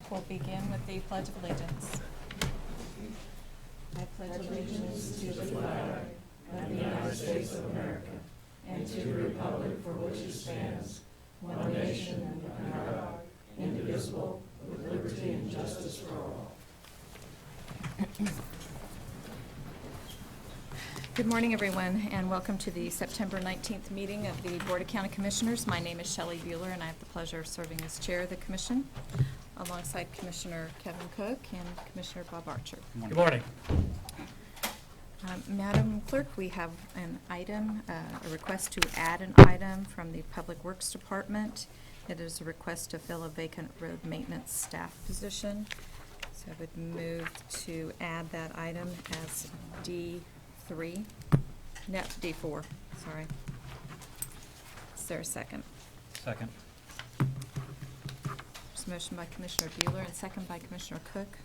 We'll begin with the Pledge of Allegiance. I pledge allegiance to the flag of the United States of America and to the republic for which it stands, one nation under God, indivisible, with liberty and justice for all. Good morning, everyone, and welcome to the September 19th meeting of the Board of County Commissioners. My name is Shelley Bueller, and I have the pleasure of serving as chair of the commission, alongside Commissioner Kevin Cook and Commissioner Bob Archer. Good morning. Madam Clerk, we have an item, a request to add an item from the Public Works Department. It is a request to fill a vacant road maintenance staff position. So I would move to add that item as D4, sorry. Is there a second? Second. There's a motion by Commissioner Bueller and second by Commissioner Cook.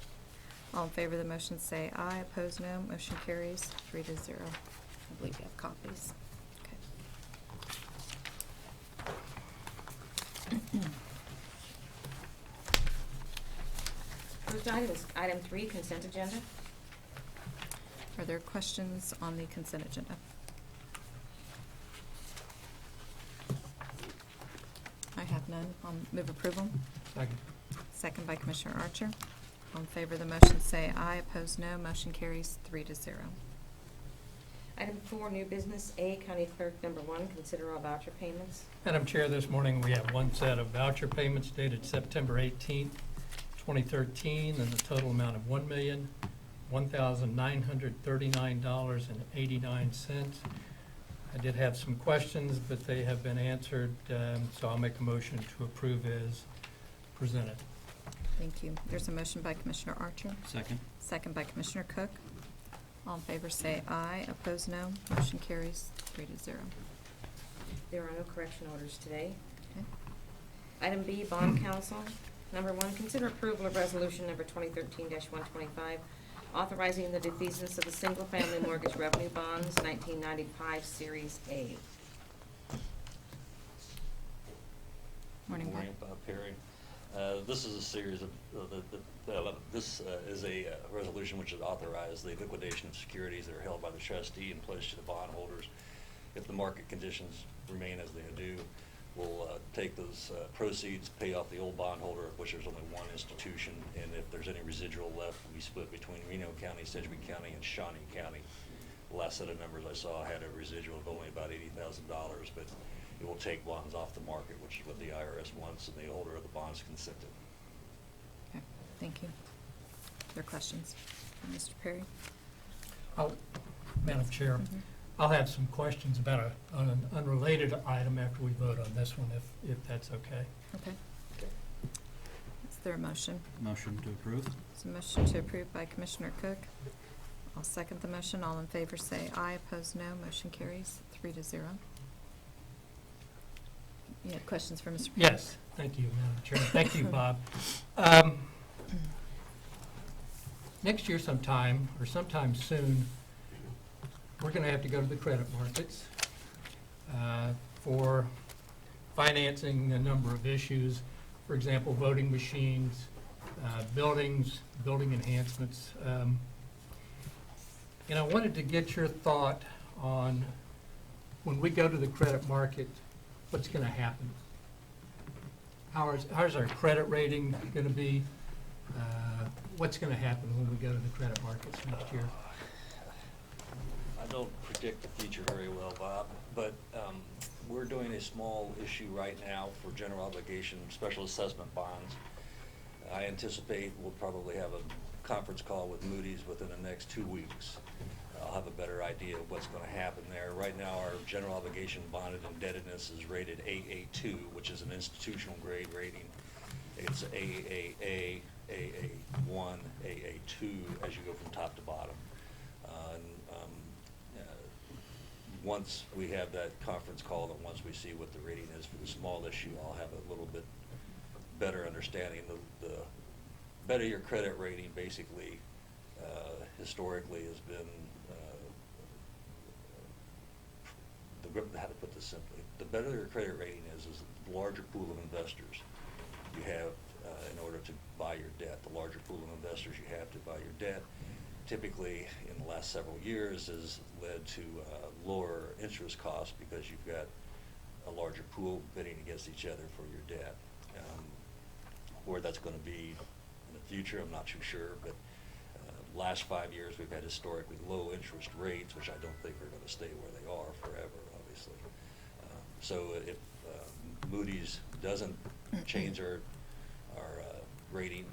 All in favor of the motion say aye. Opposed, no. Motion carries 3-0. I believe you have copies. Okay. First item is item 3, consent agenda. Are there questions on the consent agenda? I have none. I'll move approval. Second. Second by Commissioner Archer. All in favor of the motion say aye. Opposed, no. Motion carries 3-0. Item 4, new business. A, County Clerk number 1, consider all voucher payments. Madam Chair, this morning we have one set of voucher payments dated September 18th, 2013, and the total amount of $1,939.89. I did have some questions, but they have been answered, so I'll make a motion to approve as presented. Thank you. There's a motion by Commissioner Archer. Second. Second by Commissioner Cook. All in favor say aye. Opposed, no. Motion carries 3-0. There are no correction orders today. Okay. Item B, Bond Council number 1, consider approval of resolution number 2013-125, authorizing the defeasance of the single-family mortgage revenue bonds, 1995 Series A. Morning, Good morning, Bob Perry. This is a series of, this is a resolution which has authorized the liquidation of securities that are held by the trustee and pledged to the bondholders. If the market conditions remain as they do, we'll take those proceeds, pay off the old bondholder, of which there's only one institution, and if there's any residual left, we split between Reno County, Sedgwick County, and Shawnee County. The last set of numbers I saw had a residual of only about $80,000, but it will take bonds off the market, which is what the IRS wants, and the holder of the bonds consented. Okay, thank you. Are there questions? Mr. Perry? Madam Chair, I'll have some questions about an unrelated item after we vote on this one, if that's okay. Okay. Is there a motion? Motion to approve. There's a motion to approve by Commissioner Cook. I'll second the motion. All in favor say aye. Opposed, no. Motion carries 3-0. You have questions for Mr. Perry? Yes, thank you, Madam Chair. Thank you, Bob. Next year sometime, or sometime soon, we're going to have to go to the credit markets for financing a number of issues. For example, voting machines, building enhancements. And I wanted to get your thought on, when we go to the credit market, what's going to happen? How's our credit rating going to be? What's going to happen when we go to the credit markets next year? I don't predict the future very well, Bob, but we're doing a small issue right now for general obligation special assessment bonds. I anticipate we'll probably have a conference call with Moody's within the next 2 weeks. I'll have a better idea of what's going to happen there. Right now, our general obligation bonded indebtedness is rated AA2, which is an institutional grade rating. It's AAA, AA1, AA2 as you go from top to bottom. Once we have that conference call and once we see what the rating is for the small issue, I'll have a little bit better understanding. The better your credit rating, basically, historically has been, how to put this simply, the better your credit rating is the larger pool of investors you have in order to buy your debt. The larger pool of investors you have to buy your debt, typically in the last several years, has led to lower interest costs because you've got a larger pool bidding against each other for your debt. Where that's going to be in the future, I'm not too sure, but last 5 years we've had historically low interest rates, which I don't think are going to stay where they are forever, obviously. So if Moody's doesn't change our rating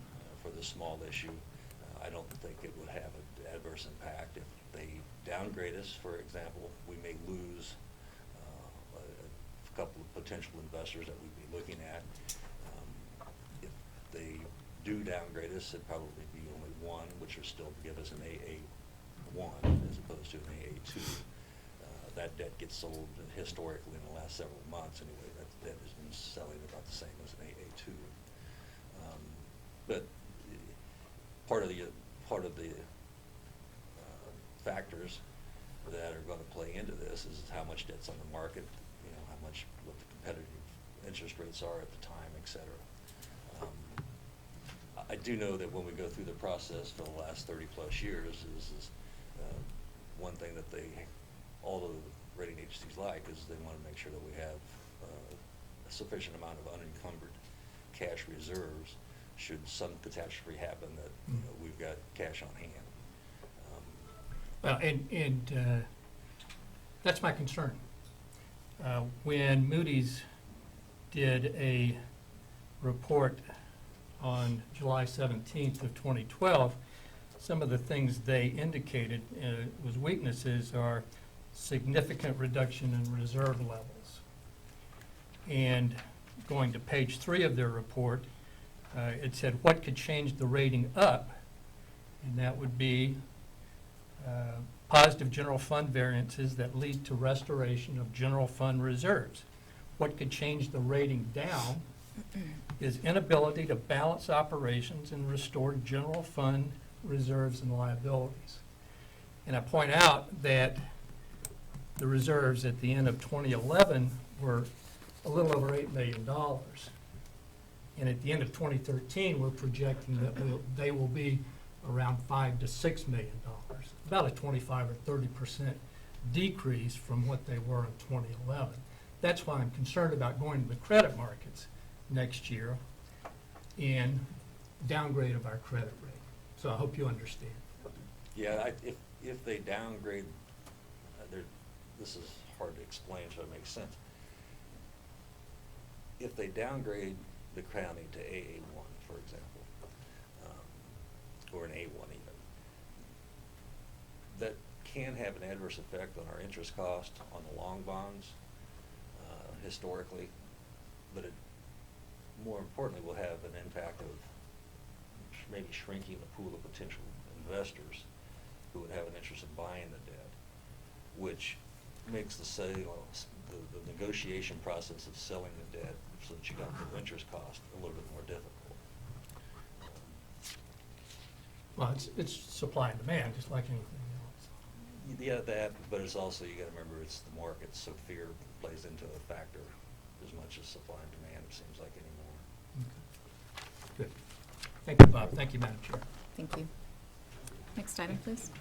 for this small issue, I don't think it would have an adverse impact. If they downgrade us, for example, we may lose a couple of potential investors that we'd be looking at. If they do downgrade us, it'd probably be only one, which would still give us an AA1 as opposed to an AA2. That debt gets sold historically in the last several months anyway. That debt has been selling about the same as an AA2. But part of the factors that are going to play into this is how much debt's on the market, what the competitive interest rates are at the time, et cetera. I do know that when we go through the process for the last 30 plus years, is one thing that all of the rating agencies like is they want to make sure that we have a sufficient amount of unencumbered cash reserves should some catastrophe happen, that we've got cash on hand. Well, and that's my concern. When Moody's did a report on July 17th of 2012, some of the things they indicated was weaknesses are significant reduction in reserve levels. And going to page 3 of their report, it said what could change the rating up, and that would be positive general fund variances that lead to restoration of general fund reserves. What could change the rating down is inability to balance operations and restore general fund reserves and liabilities. And I point out that the reserves at the end of 2011 were a little over $8 million. And at the end of 2013, we're projecting that they will be around $5 to $6 million, about a 25 or 30% decrease from what they were in 2011. That's why I'm concerned about going to the credit markets next year and downgrade of our credit rating. So I hope you understand. Yeah, if they downgrade, this is hard to explain, so it makes sense. If they downgrade the county to AA1, for example, or an A1 even, that can have an adverse effect on our interest cost on the long bonds historically, but it more importantly will have an impact of maybe shrinking the pool of potential investors who would have an interest in buying the debt, which makes the sale, the negotiation process of selling the debt so that you got the interest cost a little bit more difficult. Well, it's supply and demand, just like anything else. Yeah, that, but it's also, you gotta remember, it's the market, so fear plays into a factor as much as supply and demand, it seems like, anymore. Okay. Good. Thank you, Bob. Thank you, Madam Chair. Thank you. Next item, please.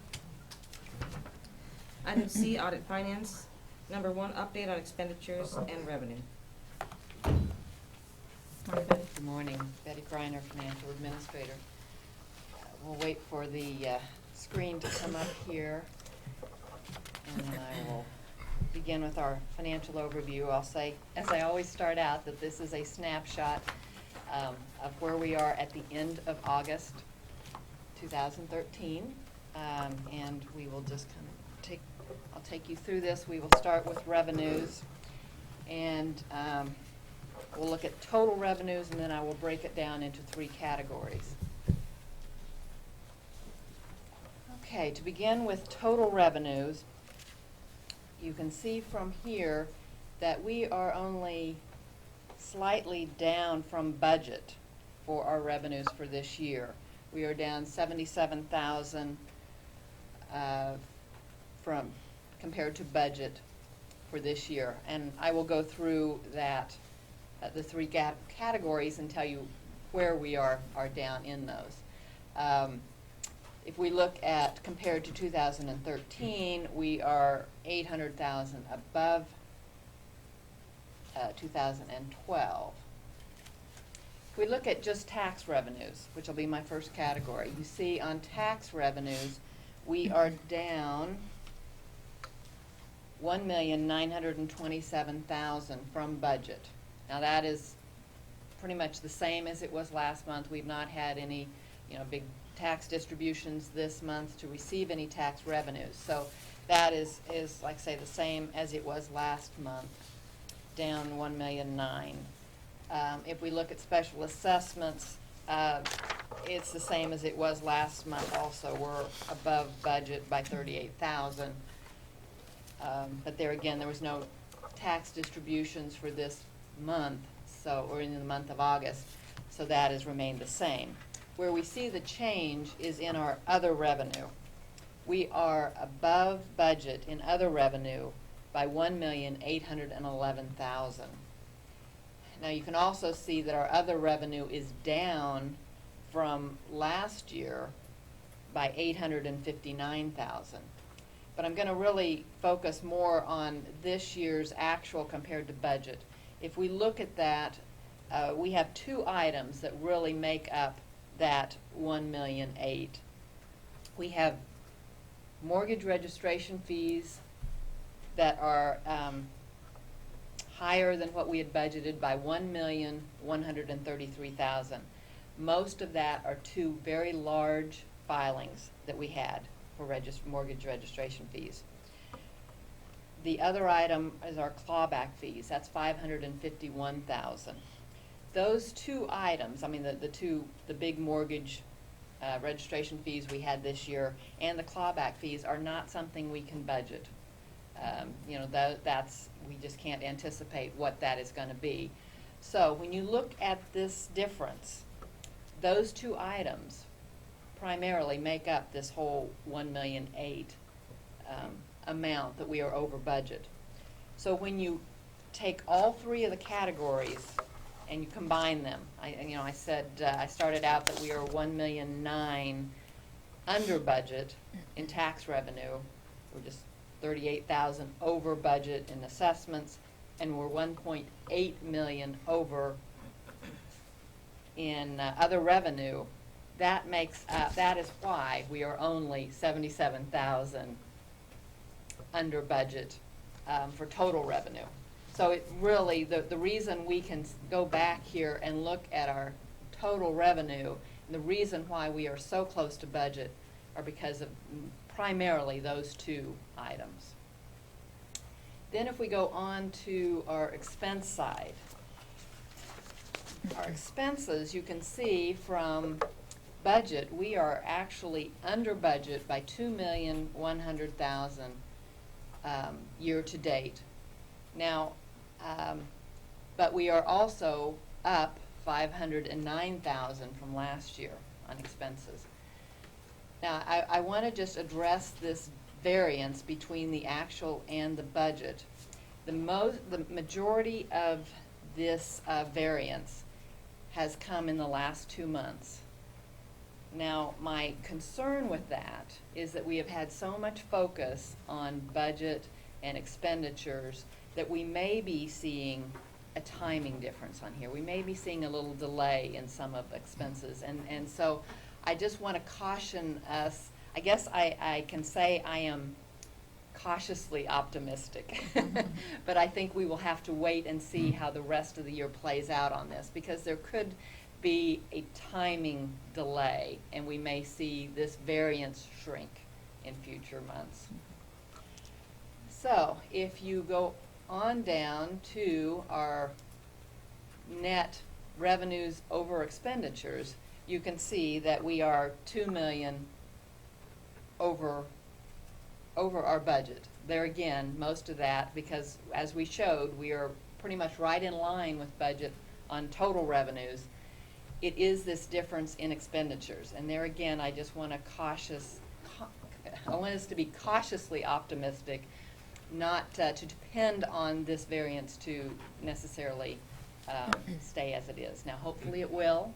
Item C, audit finance. Number 1, update on expenditures and revenue. Morning, Betty. Good morning, Betty Greiner, Financial Administrator. We'll wait for the screen to come up here, and then I will begin with our financial overview. I'll say, as I always start out, that this is a snapshot of where we are at the end of August 2013, and we will just kind of I'll take you through this. We will start with revenues, and we'll look at total revenues, and then I will break it down into 3 categories. Okay, to begin with total revenues, you can see from here that we are only slightly down from budget for our revenues for this year. We are down $77,000 from compared to budget for this year, and I will go through that the 3 categories and tell you where we are down in those. If we look at, compared to 2013, we are 800,000 above 2012. If we look at just tax revenues, which will be my first category, you see on tax revenues, we are down 1,927,000 from budget. Now that is pretty much the same as it was last month. We've not had any, big tax distributions this month to receive any tax revenues. So that is like I say, the same as it was last month, down 1,000,009. If we look at special assessments, it's the same as it was last month also. We're above budget by 38,000. But there again, there was no tax distributions for this month, or in the month of August, so that has remained the same. Where we see the change is in our other revenue. We are above budget in other revenue by 1,811,000. Now you can also see that our other revenue is down from last year by 859,000. But I'm going to really focus more on this year's actual compared to budget. If we look at that, we have two items that really make up that 1,000,008. We have mortgage registration fees that are higher than what we had budgeted by 1,133,000. Most of that are two very large filings that we had for mortgage registration fees. The other item is our clawback fees. That's 551,000. Those two items, the big mortgage registration fees we had this year and the clawback fees are not something we can budget. We just can't anticipate what that is going to be. So when you look at this difference, those two items primarily make up this whole 1,000,008 amount that we are over budget. So when you take all three of the categories and you combine them, I said I started out that we are 1,000,009 under budget in tax revenue. We're just 38,000 over budget in assessments, and we're 1.8 million over in other revenue. That is why we are only 77,000 under budget for total revenue. So it really, the reason we can go back here and look at our total revenue, and the reason why we are so close to budget are because of primarily those two items. Then if we go on to our expense side, our expenses, you can see from budget, we are actually under budget by 2,100,000 year to date. Now, but we are also up 509,000 from last year on expenses. Now, I want to just address this variance between the actual and the budget. The majority of this variance has come in the last 2 months. Now, my concern with that is that we have had so much focus on budget and expenditures that we may be seeing a timing difference on here. We may be seeing a little delay in some of the expenses. And so I just want to caution us. I guess I can say I am cautiously optimistic. But I think we will have to wait and see how the rest of the year plays out on this, because there could be a timing delay, and we may see this variance shrink in future months. So if you go on down to our net revenues over expenditures, you can see that we are 2 million over our budget. There again, most of that, because as we showed, we are pretty much right in line with budget on total revenues. It is this difference in expenditures, and there again, I just want to I want us to be cautiously optimistic, not to depend on this variance to necessarily stay as it is. Now, hopefully it will,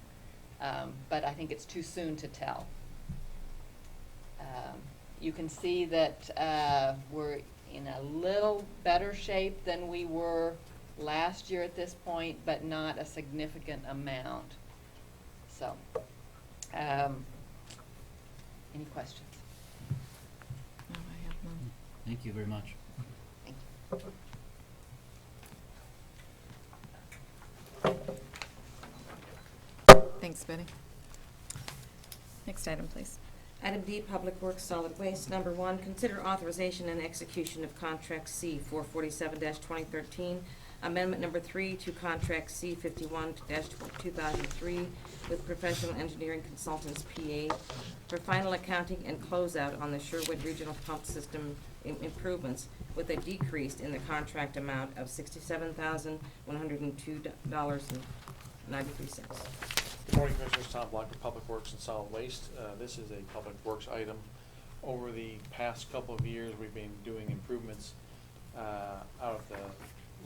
but I think it's too soon to tell. You can see that we're in a little better shape than we were last year at this point, but not a significant amount. So, any questions? No, I have none. Thank you very much. Thank you. Thanks, Betty. Next item, please. Item D, Public Works Solid Waste. Number 1, consider authorization and execution of Contract C 447-2013, Amendment Number 3 to Contract C 51-2003 with Professional Engineering Consultants, PA, for final accounting and closeout on the Sherwood Regional Pump System improvements with a decrease in the contract amount of $67,102.93. Good morning, Commissioners. Tom Blocker, Public Works and Solid Waste. This is a Public Works item. Over the past couple of years, we've been doing improvements out of the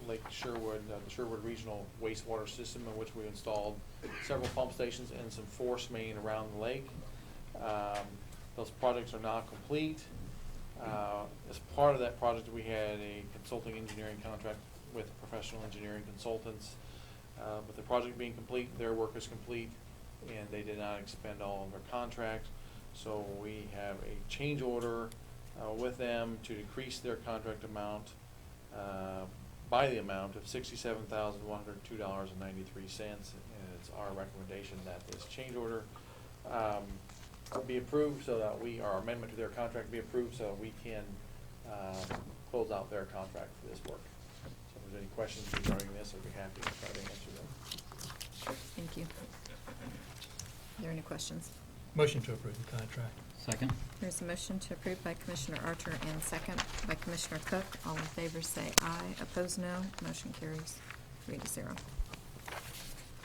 Lake Sherwood, the Sherwood Regional Wastewater System, in which we installed several pump stations and some force main around the lake. Those projects are now complete. As part of that project, we had a consulting engineering contract with Professional Engineering Consultants. With the project being complete, their work is complete, and they did not expend all of their contract. So we have a change order with them to decrease their contract amount by the amount of $67,102.93. And it's our recommendation that this change order be approved so that our amendment to their contract be approved so that we can close out their contract for this work. So if there's any questions regarding this, I'd be happy to try to answer them. Thank you. Are there any questions? Motion to approve the contract. Second? There's a motion to approve by Commissioner Archer and second by Commissioner Cook. All in favor say aye. Opposed, no. Motion carries 3-0.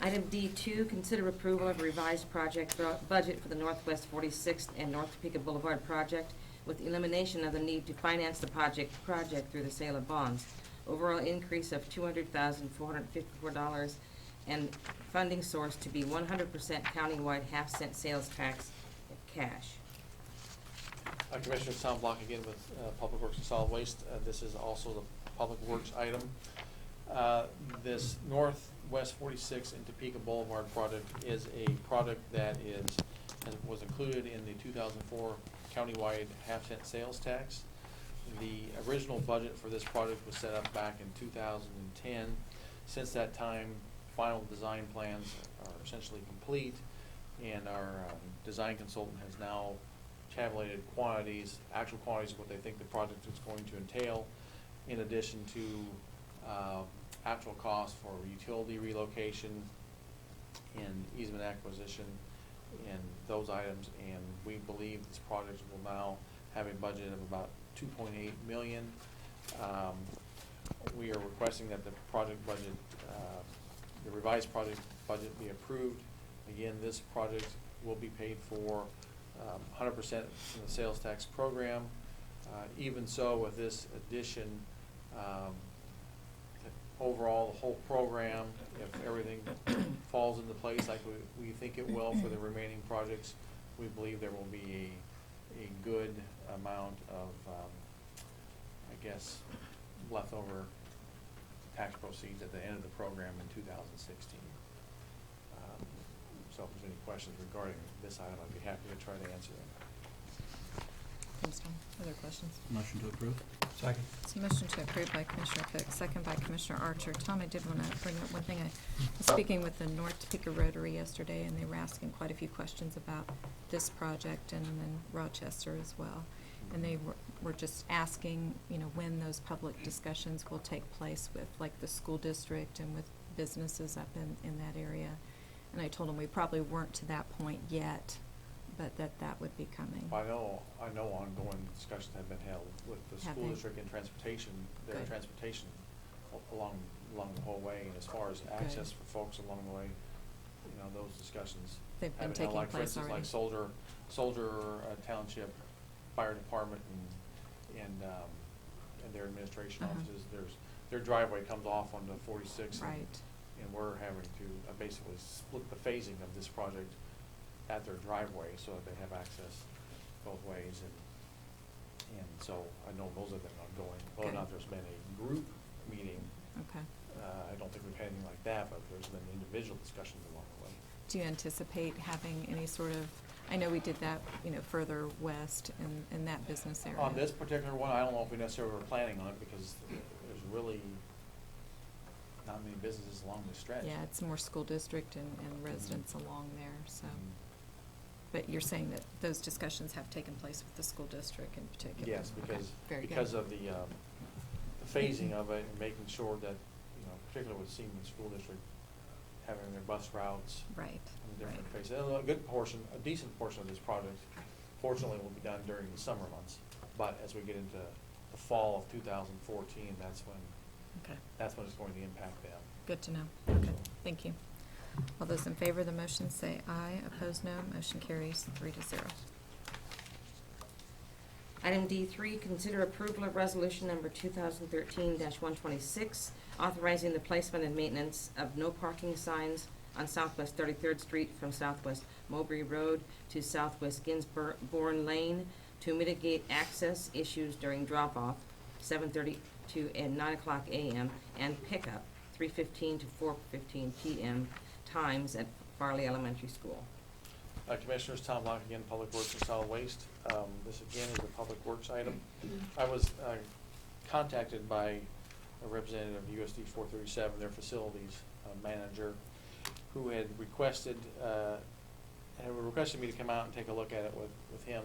Item D2, consider approval of revised project budget for the Northwest 46th and North Topeka Boulevard project with elimination of the need to finance the project through the sale of bonds. Overall increase of $200,454 and funding source to be 100% countywide half-cent sales tax cash. Commissioner Tom Block again with Public Works and Solid Waste. This is also the Public Works item. This Northwest 46 and Topeka Boulevard project is a project that was included in the 2004 countywide half-cent sales tax. The original budget for this project was set up back in 2010. Since that time, final design plans are essentially complete, and our design consultant has now tabulated actual quantities of what they think the project is going to entail, in addition to actual costs for utility relocation and easement acquisition and those items. And we believe this project will now have a budget of about $2.8 million. We are requesting that the project budget, the revised project budget be approved. Again, this project will be paid for 100% from the sales tax program. Even so, with this addition, overall, the whole program, if everything falls into place like we think it will for the remaining projects, we believe there will be a good amount of, I guess, leftover tax proceeds at the end of the program in 2016. So if there's any questions regarding this item, I'd be happy to try to answer them. Thanks, Tom. Other questions? Motion to approve? Second. It's a motion to approve by Commissioner Cook, second by Commissioner Archer. Tom, I did want to bring up one thing. I was speaking with the North Topeka Rotary yesterday, and they were asking quite a few questions about this project and then Rochester as well. And they were just asking, when those public discussions will take place with, like, the school district and with businesses up in that area. And I told them we probably weren't to that point yet, but that would be coming. I know ongoing discussions have been held with the Have school they? district and transportation, their Good. transportation along the whole way. And as far as access for folks along the way, those discussions They've been have been held. taking Like, for place instance, already. like Soldier Township Fire Department and their administration Uh-huh. offices. Their driveway comes off onto 46. Right. And we're having to basically split the phasing of this project at their driveway so that they have access both ways. And so I know those have been ongoing. Whether or not there's been a group meeting, Okay. I don't think we've had anything like that, but there's been individual discussions along the way. Do you anticipate having any sort of, I know we did that, further west in that business area. On this particular one, I don't know if we necessarily were planning on it because there's really not many businesses along the stretch. Yeah, it's more school district and residents along there, so. Mhm. But you're saying that those discussions have taken place with the school district in particular? Yes, Okay, very good. because of the phasing of it and making sure that, particularly with Seaman School District, having their bus routes Right, in different right. phases. A good portion, a decent portion of this project, fortunately, will be done during the summer months. But as we get into the fall of 2014, that's when Okay, it's going to impact them. good to know. Okay, thank you. All those in favor of the motion say aye. Opposed, no. Motion carries 3-0. Item D3, consider approval of resolution number 2013-126, authorizing the placement and maintenance of no parking signs on Southwest 33rd Street from Southwest Mowbray Road to Southwest Ginsborn Lane to mitigate access issues during drop-off, 7:30 and 9 o'clock a.m., and pickup, 3:15 to 4:15 p.m. times at Farley Elementary School. Commissioners, Tom Block again, Public Works and Solid Waste. This again is a Public Works item. I was contacted by a representative of USD 437, their facilities manager, who had requested me to come out and take a look at it with him,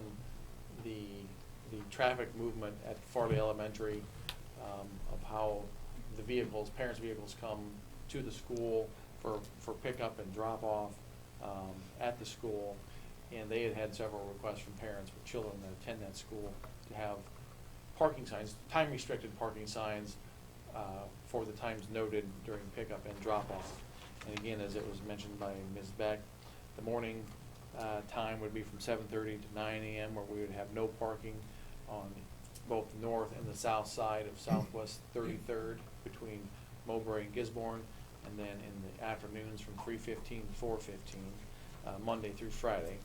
the traffic movement at Farley Elementary, of how the vehicles, parents' vehicles come to the school for pickup and drop-off at the school. And they had several requests from parents with children that attend that school to have parking signs, time-restricted parking signs for the times noted during pickup and drop-off. And again, as it was mentioned by Ms. Beck, the morning time would be from 7:30 to 9 a.m. where we would have no parking on both the north and the south side of Southwest 33rd between Mowbray and Gisborne, and then in the afternoons from 3:15 to 4:15, Monday through Friday.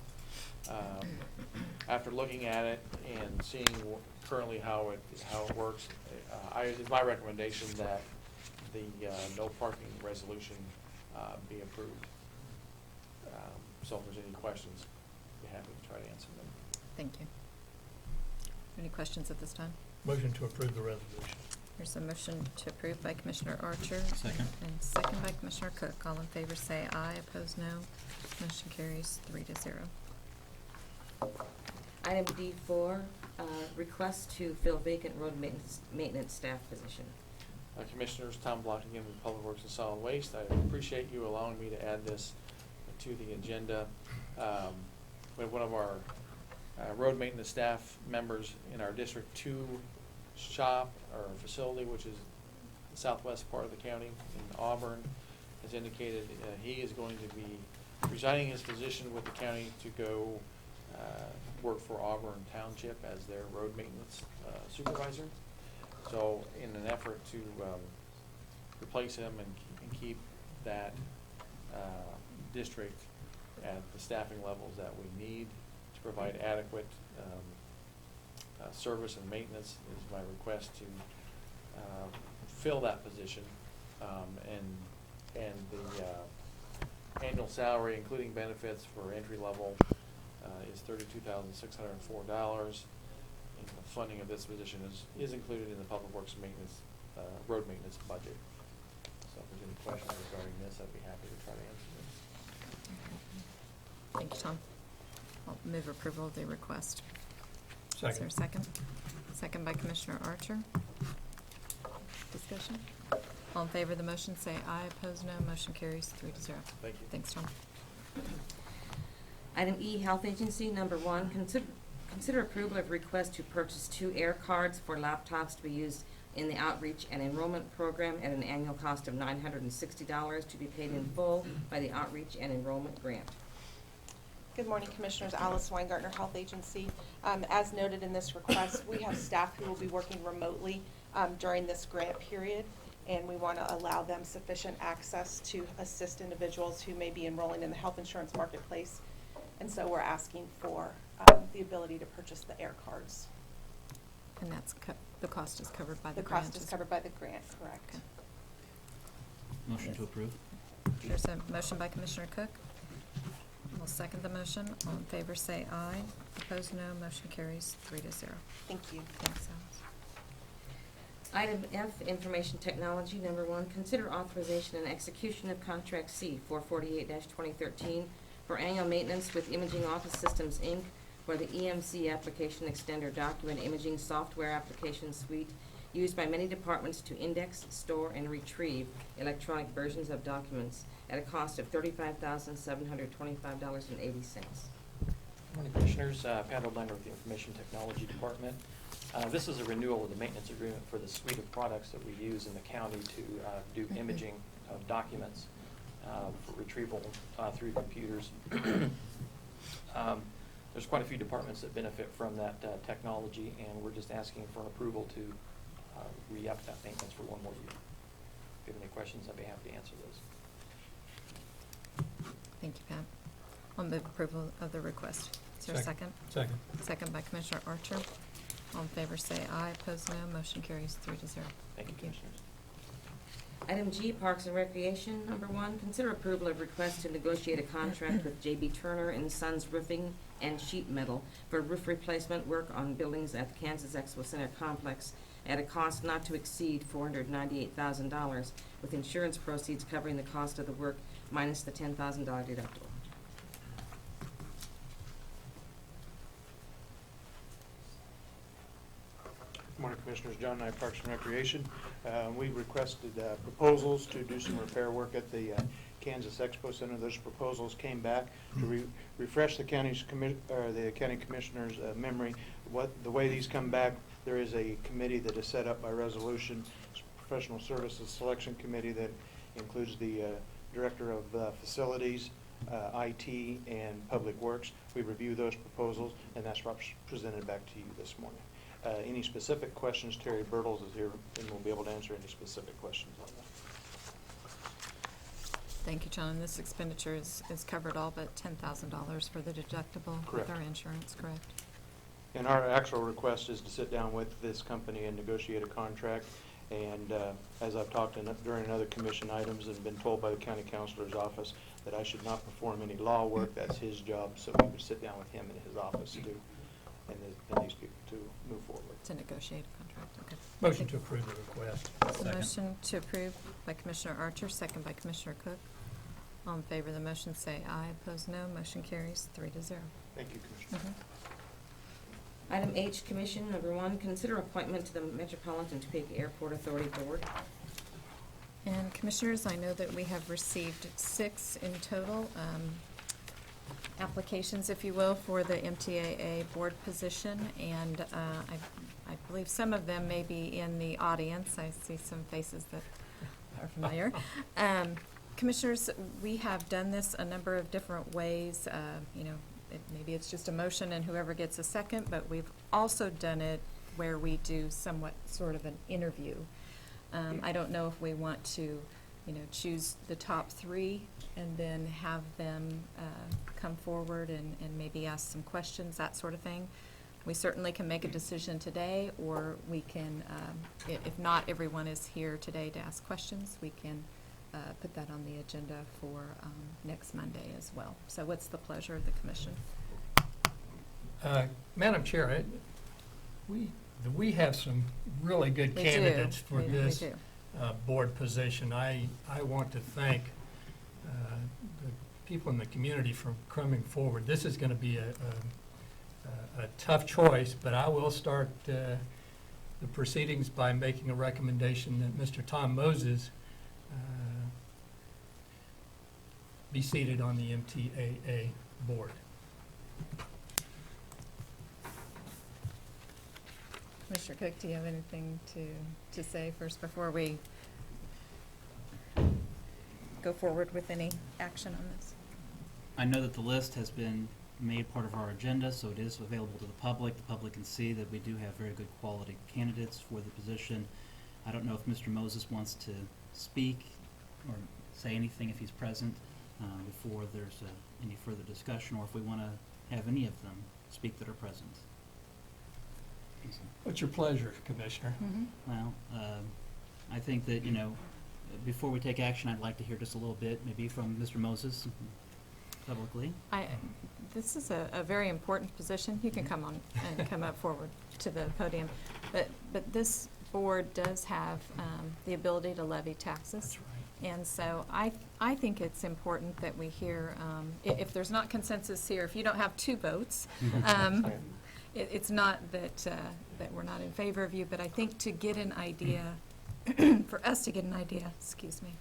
After looking at it and seeing currently how it works, it's my recommendation that the no parking resolution be approved. So if there's any questions, I'd be happy to try to answer them. Thank you. Any questions at this time? Motion to approve the resolution. There's a motion to approve by Commissioner Archer. Second. And second by Commissioner Cook. All in favor say aye. Opposed, no. Motion carries 3-0. Item D4, request to fill vacant road maintenance staff position. Commissioners, Tom Block again with Public Works and Solid Waste. I appreciate you allowing me to add this to the agenda. We have one of our road maintenance staff members in our District 2 shop or facility, which is the southwest part of the county in Auburn, has indicated he is going to be resigning his position with the county to go work for Auburn Township as their road maintenance supervisor. So in an effort to replace him and keep that district at the staffing levels that we need to provide adequate service and maintenance, is my request to fill that position. And the annual salary, including benefits for entry level, is $32,604. And the funding of this position is included in the Public Works maintenance, road maintenance budget. So if there's any questions regarding this, I'd be happy to try to answer them. Thank you, Tom. I'll move approval of the request. Second. Is there a second? Second by Commissioner Archer. Discussion? All in favor of the motion say aye. Opposed, no. Motion carries 3-0. Thank you. Thanks, Tom. Item E, Health Agency, number 1, consider approval of request to purchase 2 air cards for laptops to be used in the outreach and enrollment program at an annual cost of $960 to be paid in full by the outreach and enrollment grant. Good morning, Commissioners. Alice Weingartner, Health Agency. As noted in this request, we have staff who will be working remotely during this grant period, and we want to allow them sufficient access to assist individuals who may be enrolling in the health insurance marketplace And so we're asking for the ability to purchase the air cards. And that's, the cost is covered by the The grant? cost is covered by the grant, correct. Okay. Motion to approve. There's a motion by Commissioner Cook. I'll second the motion. All in favor say aye. Opposed, no. Motion carries 3-0. Thank you. Thanks, Alice. Item F, Information Technology. Number 1, consider authorization and execution of Contract C 448-2013 for annual maintenance with Imaging Office Systems, Inc. for the EMC Application Extender Document Imaging Software Application Suite used by many departments to index, store, and retrieve electronic versions of documents at a cost of $35,725.80. Morning, Commissioners. Pat O'Blender with the Information Technology Department. This is a renewal of the maintenance agreement for the suite of products that we use in the county to do imaging of documents for retrieval through computers. There's quite a few departments that benefit from that technology, and we're just asking for an approval to re-up that maintenance for 1 more year. If you have any questions, I'd be happy to answer those. Thank you, Pat. I'll move approval of the request. Is there a second? Second. Second by Commissioner Archer. All in favor say aye. Opposed, no. Motion carries 3-0. Thank you, Commissioners. Item G, Parks and Recreation. Number 1, consider approval of request to negotiate a contract with J.B. Turner and Sons Roofing and Sheet Metal for roof replacement work on buildings at the Kansas Expo Center complex at a cost not to exceed $498,000, with insurance proceeds covering the cost of the work minus the $10,000 deductible. Good morning, Commissioners. John Knight, Parks and Recreation. We requested proposals to do some repair work at the Kansas Expo Center. Those proposals came back to refresh the county commissioner's memory. The way these come back, there is a committee that is set up by resolution, Professional Services Selection Committee, that includes the Director of Facilities, IT, and Public Works. We review those proposals, and that's what's presented back to you this morning. Any specific questions, Terry Bertles is here and will be able to answer any specific questions on that. Thank you, John. This expenditure is covered all but $10,000 for the deductible with Correct. our insurance, correct? And our actual request is to sit down with this company and negotiate a contract. And as I've talked during other commission items and been told by the county counselor's office that I should not perform any law work, that's his job, so we would sit down with him in his office and these people to move forward. To negotiate a contract, okay. Motion to approve the request. So motion to approve by Commissioner Archer, second by Commissioner Cook. All in favor of the motion say aye. Opposed, no. Motion carries 3-0. Thank you, Commissioner. Item H, Commission. Number 1, consider appointment to the Metropolitan Topeka Airport Authority Board. And Commissioners, I know that we have received 6 in total applications, if you will, for the MTAA board position, and I believe some of them may be in the audience. I see some faces that are familiar. Commissioners, we have done this a number of different ways. Maybe it's just a motion and whoever gets a second, but we've also done it where we do somewhat sort of an interview. I don't know if we want to, choose the top 3 and then have them come forward and maybe ask some questions, that sort of thing. We certainly can make a decision today, or we can, if not everyone is here today to ask questions, we can put that on the agenda for next Monday as well. So what's the pleasure of the commission? Madam Chair, we have some really good We candidates do. for We this do. board position. I want to thank the people in the community for coming forward. This is going to be a tough choice, but I will start the proceedings by making a recommendation that Mr. Tom Moses be seated on the MTAA board. Commissioner Cook, do you have anything to say first before we go forward with any action on this? I know that the list has been made part of our agenda, so it is available to the public. The public can see that we do have very good quality candidates for the position. I don't know if Mr. Moses wants to speak or say anything if he's present. before there's any further discussion, or if we want to have any of them speak that are present. What's your pleasure, Commissioner? Well, I think that, before we take action, I'd like to hear just a little bit, maybe from Mr. Moses publicly. This is a very important position. You can come on and come up forward to the podium. But this board does have the ability to levy taxes. That's right. And so I think it's important that we hear, if there's not consensus here, if you don't have 2 votes, it's not that we're not in favor of you, but I think to get an idea, for us to get an idea, excuse me,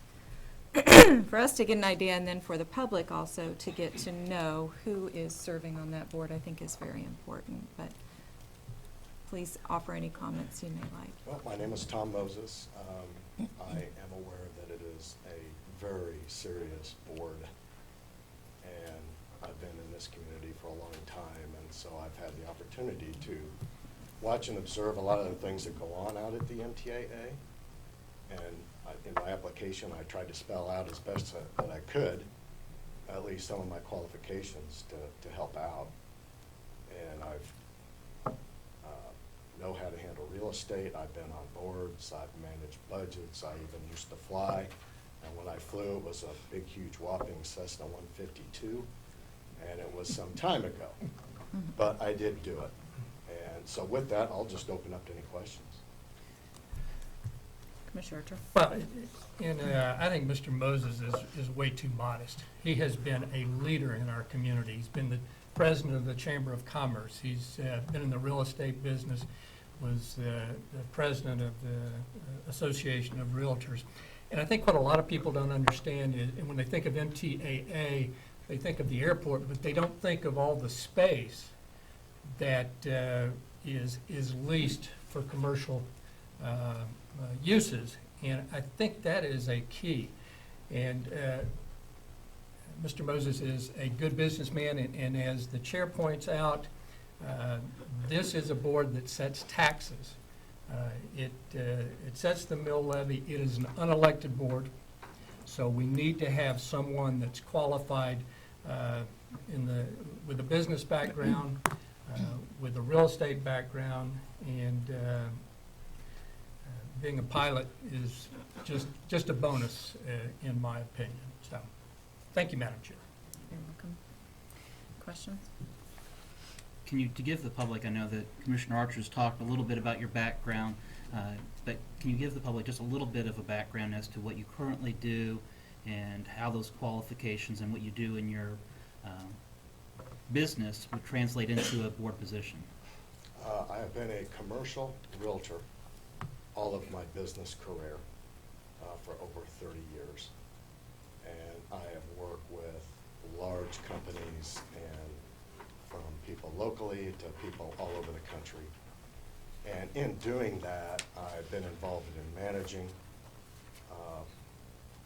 for us to get an idea, and then for the public also to get to know who is serving on that board, I think is very important. But please offer any comments you may like. Well, my name is Tom Moses. I am aware that it is a very serious board, and I've been in this community for a long time, and so I've had the opportunity to watch and observe a lot of the things that go on out at the MTAA. And in my application, I tried to spell out as best that I could, at least some of my qualifications to help out. And I've know how to handle real estate. I've been on boards. I've managed budgets. I even used to fly. And when I flew, it was a big, huge, whopping Cessna 152. And it was some time ago. But I did do it. And so with that, I'll just open up to any questions. Commissioner Archer? Well, I think Mr. Moses is way too modest. He has been a leader in our community. He's been the president of the Chamber of Commerce. He's been in the real estate business, was the president of the Association of Realtors. And I think what a lot of people don't understand is, and when they think of MTAA, they think of the airport, but they don't think of all the space that is leased for commercial uses, and I think that is a key. And Mr. Moses is a good businessman, and as the chair points out, this is a board that sets taxes. It sets the mill levy. It is an unelected board, so we need to have someone that's qualified with a business background, with a real estate background, and being a pilot is just a bonus, in my opinion. So, thank you, Madam Chair. You're welcome. Questions? To give the public, I know that Commissioner Archer's talked a little bit about your background, but can you give the public just a little bit of a background as to what you currently do and how those qualifications and what you do in your business would translate into a board position? I have been a commercial realtor all of my business career for over 30 years. And I have worked with large companies and from people locally to people all over the country. And in doing that, I've been involved in managing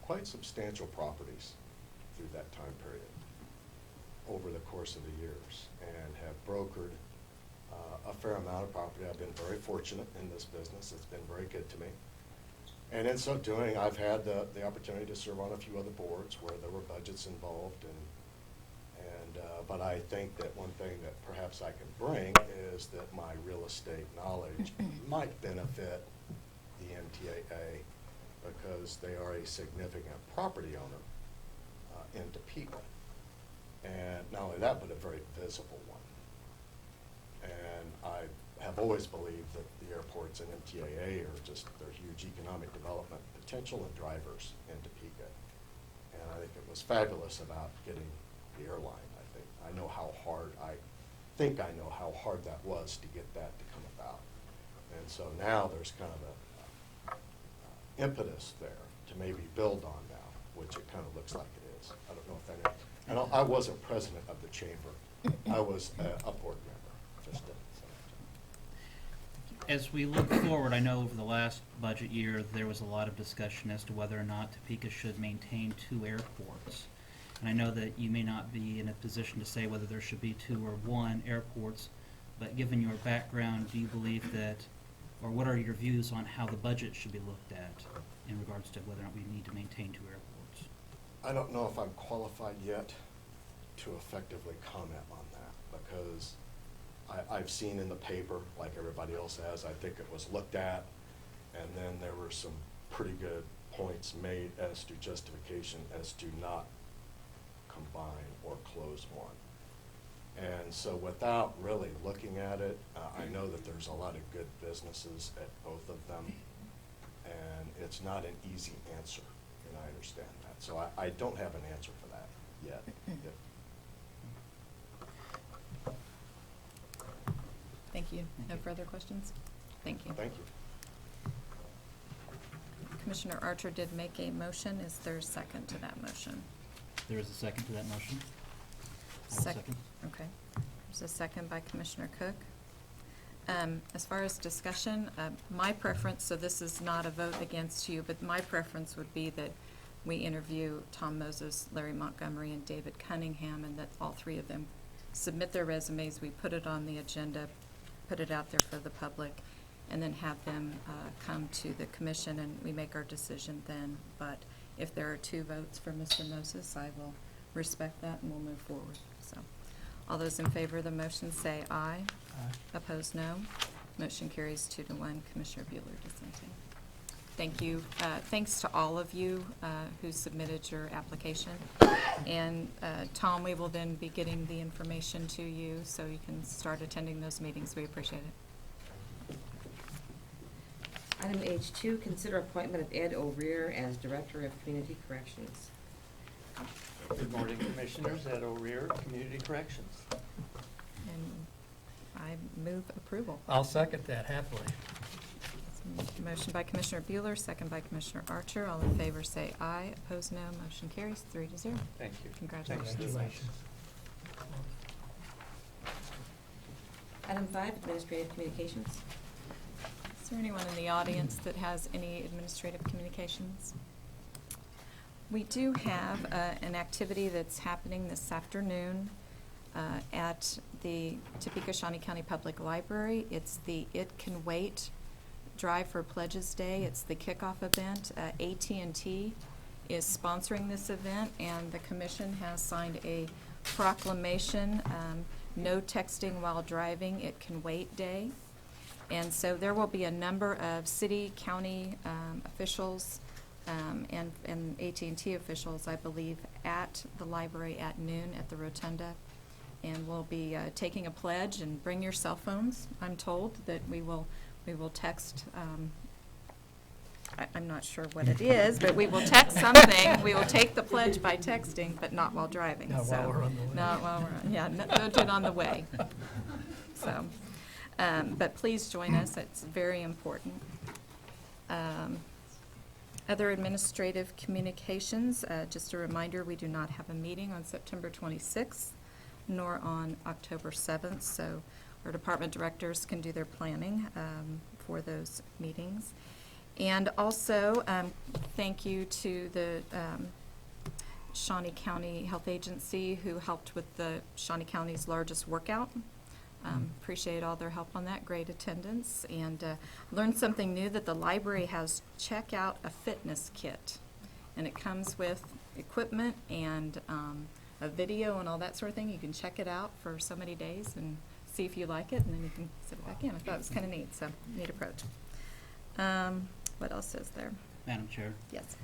quite substantial properties through that time period over the course of the years, and have brokered a fair amount of property. I've been very fortunate in this business. It's been very good to me. And in so doing, I've had the opportunity to serve on a few other boards where there were budgets involved. But I think that one thing that perhaps I can bring is that my real estate knowledge might benefit the MTAA because they are a significant property owner in Topeka. And not only that, but a very visible one. And I have always believed that the airports and MTAA are just, they're huge economic development potential and drivers in Topeka. And I think it was fabulous about getting the airline. I know how hard, I think I know how hard that was to get that to come about. And so now there's kind of a impetus there to maybe build on now, which it kind of looks like it is. I don't know if that is. And I wasn't president of the chamber. I was a board member, just As we look forward, I know over the last budget year, there was a lot of discussion as to whether or not Topeka should maintain 2 airports. And I know that you may not be in a position to say whether there should be 2 or 1 airports, but given your background, do you believe that, or what are your views on how the budget should be looked at in regards to whether or not we need to maintain 2 airports? I don't know if I'm qualified yet to effectively comment on that, because I've seen in the paper, like everybody else has, I think it was looked at, and then there were some pretty good points made as to justification as to not combine or close one. And so without really looking at it, I know that there's a lot of good businesses at both of them, and it's not an easy answer, and I understand that. So I don't have an answer for that yet. Thank you. Thank No you. further questions? Thank you. Thank you. Commissioner Archer did make a motion. Is there a second to that motion? There is a second to that motion? I will second. Okay. There's a second by Commissioner Cook. As far as discussion, my preference, so this is not a vote against you, but my preference would be that we interview Tom Moses, Larry Montgomery, and David Cunningham, and that all three of them submit their resumes. We put it on the agenda, put it out there for the public, and then have them come to the commission, and we make our decision then. But if there are 2 votes for Mr. Moses, I will respect that, and we'll move forward. So, all those in favor of the motion say aye. Aye. Opposed, no. Motion carries 2-1. Commissioner Bueller dissenting. Thank you. Thanks to all of you who submitted your application. And Tom, we will then be getting the information to you so you can start attending those meetings. We appreciate it. Item H2, consider appointment of Ed O'Rear as Director of Community Corrections. Good morning, Commissioners. Ed O'Rear, Community Corrections. And I move approval. I'll second that happily. Motion by Commissioner Bueller, second by Commissioner Archer. All in favor say aye. Opposed, no. Motion carries 3-0. Thank you. Congratulations. Congratulations. Item 5, Administrative Communications. Is there anyone in the audience that has any administrative communications? We do have an activity that's happening this afternoon at the Topeka Shawnee County Public Library. It's the It Can Wait Drive for Pledges Day. It's the kickoff event. AT&T is sponsoring this event, and the commission has signed a proclamation, No Texting While Driving, It Can Wait Day. And so there will be a number of city, county officials and AT&T officials, I believe, at the library at noon at the rotunda. And we'll be taking a pledge, and bring your cell phones. I'm told that we will text, I'm not sure what it is, but we will text something. We will take the pledge by texting, but not while driving. Not while we're on the way. Not while we're, yeah, don't do it on the way. So, but please join us. It's very important. Other administrative communications, just a reminder, we do not have a meeting on September 26th, nor on October 7th, so our department directors can do their planning for those meetings. And also, thank you to the Shawnee County Health Agency, who helped with the Shawnee County's largest workout. Appreciate all their help on that, great attendance. And learned something new, that the library has Check Out a Fitness Kit. And it comes with equipment and a video and all that sort of thing. You can check it out for so many days and see if you like it, and then you can sit it back in. I thought it was kind of neat, so neat approach. What else is there? Madam Chair, Yes.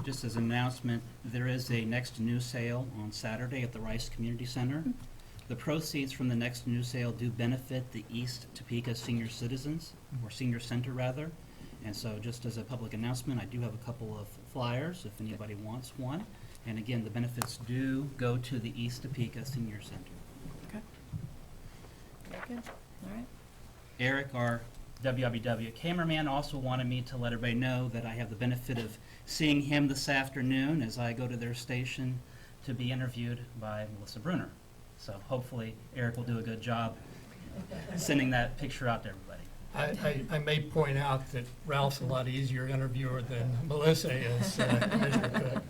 just as an announcement, there is a Next New Sale on Saturday at the Rice Community Center. The proceeds from the Next New Sale do benefit the East Topeka Senior Citizens, or Senior Center rather. And so just as a public announcement, I do have a couple of flyers if anybody wants one. And again, the benefits do go to the East Topeka Senior Center. Okay. Very good. All right. Eric, our WWW cameraman, also wanted me to let everybody know that I have the benefit of seeing him this afternoon as I go to their station to be interviewed by Melissa Bruner. So hopefully Eric will do a good job sending that picture out to everybody. I may point out that Ralph's a lot easier interviewer than Melissa is, Commissioner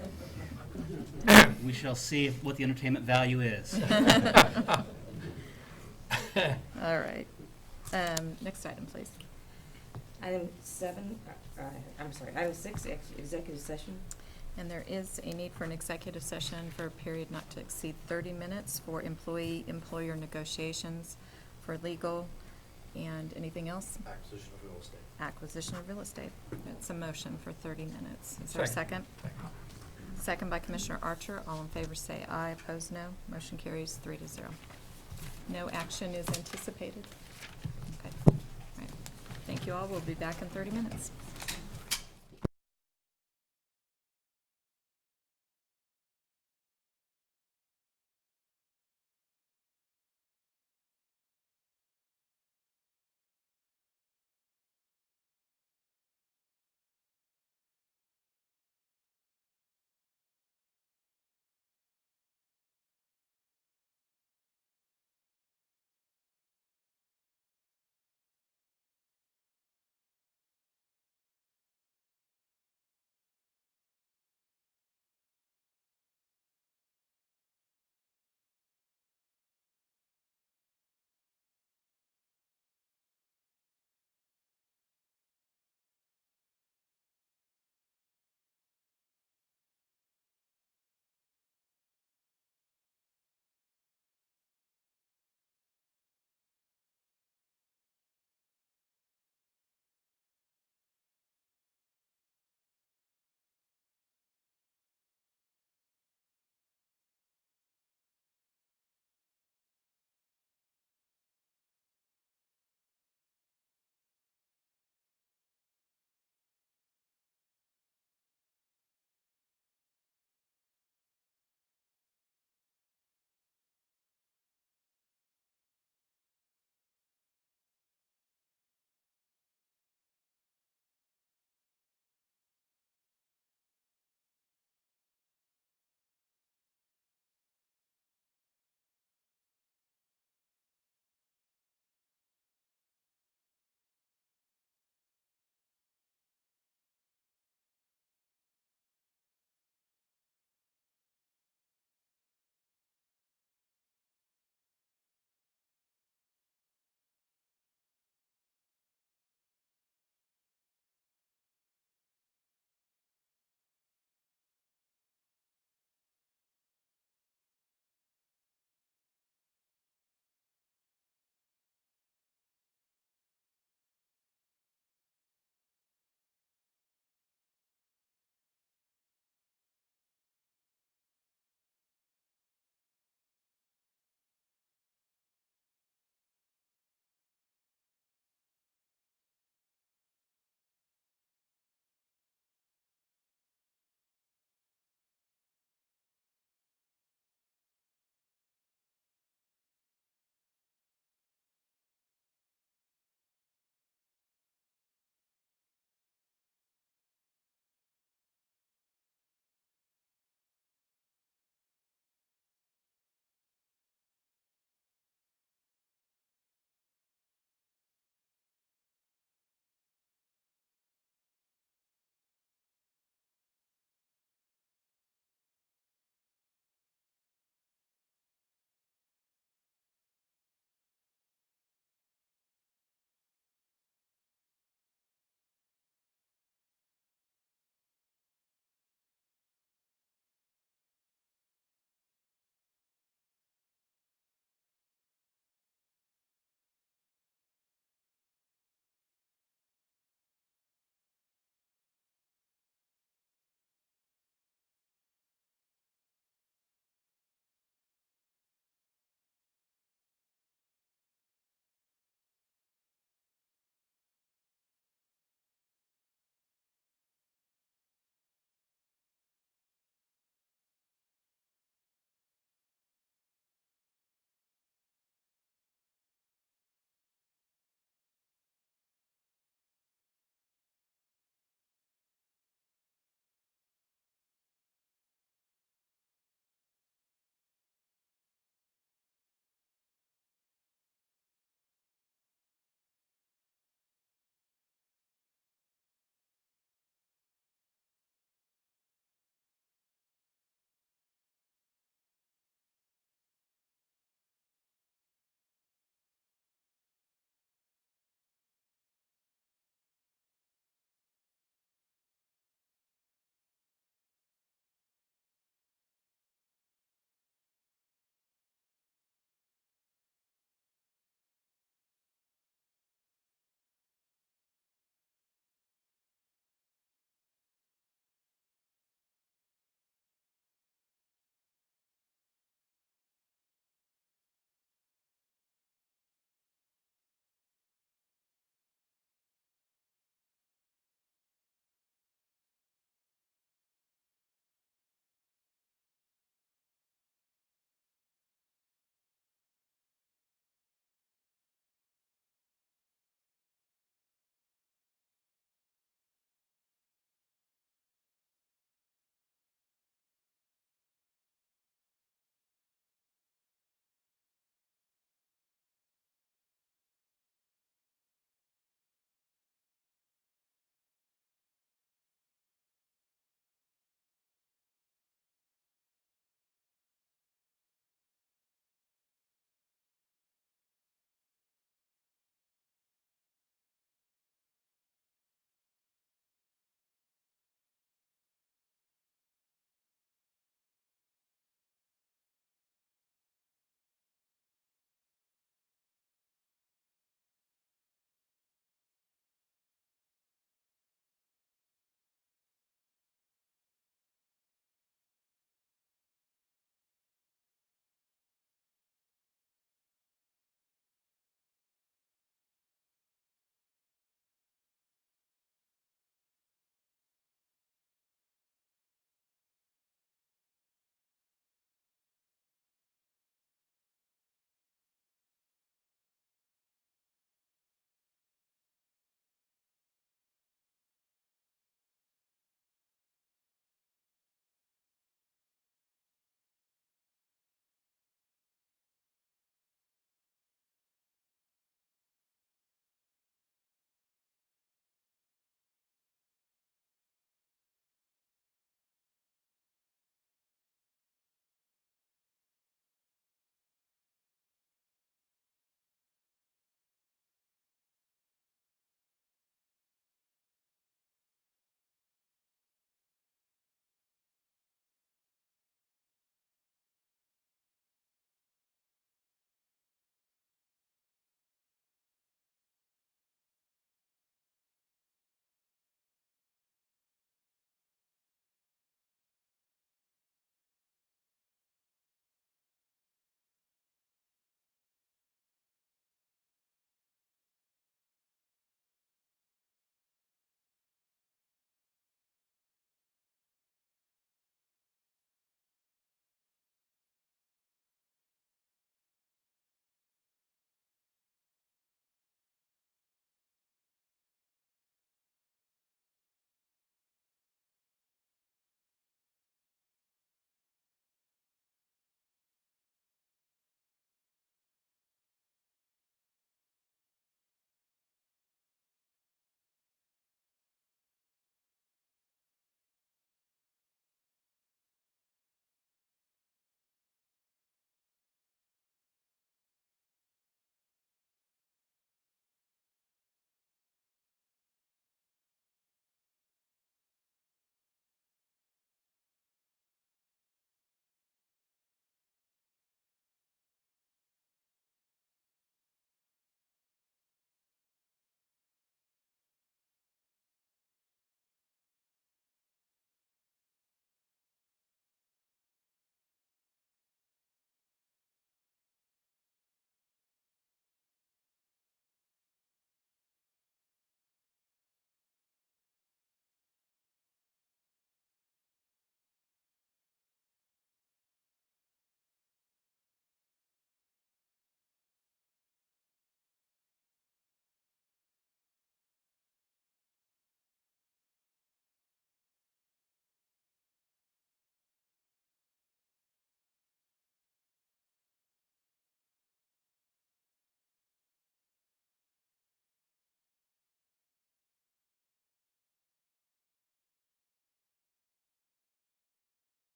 Cook. We shall see what the entertainment value is. All right. Next item, please. Item 7, item 6, executive session. And there is a need for an executive session for a period not to exceed 30 minutes for employee-employer negotiations, for legal, and anything else? Acquisition of real estate. Acquisition of real estate. It's a motion for 30 minutes. Is there a second? Second. Second by Commissioner Archer. All in favor say aye. Opposed, no. Motion carries 3-0. No action is anticipated. Okay. All right. Thank you all. We'll be back in 30 minutes.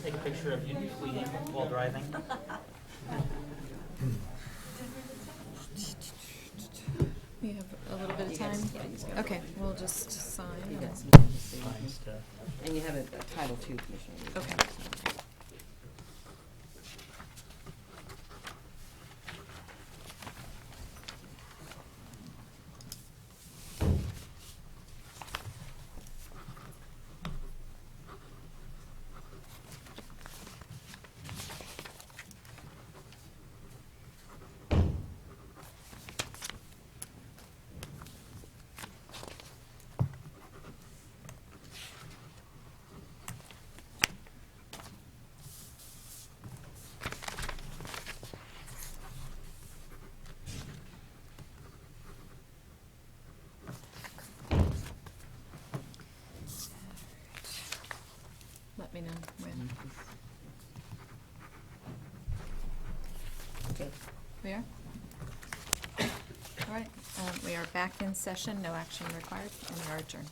Take a picture of you tweeting while driving. We have a little bit of You time? guys- yeah, you just go. Okay, we'll just sign. You got some and- time to see. Fine stuff. And you have a Title II, Commissioner. Okay. Let me know when. Okay. We are? All right, we are back in session, no action required, and we are adjourned.